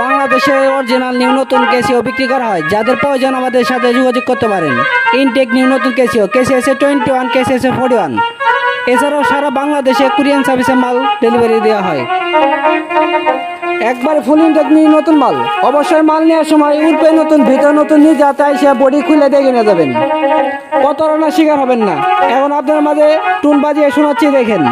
বাংলাদেশে original new নতুন Casio বিক্রি করা হয়। যাদের প্রয়োজন আমাদের সাথে যোগাযোগ করতে পারেন। ইনটেক নিউ নতুন ক্যাসিও, কেসিএসএ 21, কেসিএসএ 41। এছাড়াও সারা বাংলাদেশে কুরিয়ান সার্ভিসে মাল ডেলিভারি দেওয়া হয়। একবার ফুল ইনটেক নিউ নতুন মাল। অবশ্যই মাল নেওয়ার সময় উল্পে নতুন, ভিতর নতুন, নিজে তাই সে বডি খুলে দেখে নিয়ে যাবেন। প্রতারণার শিকার হবেন না। এখন আপনার মাঝে টুন বাজিয়ে শোনাচ্ছি, দেখেন।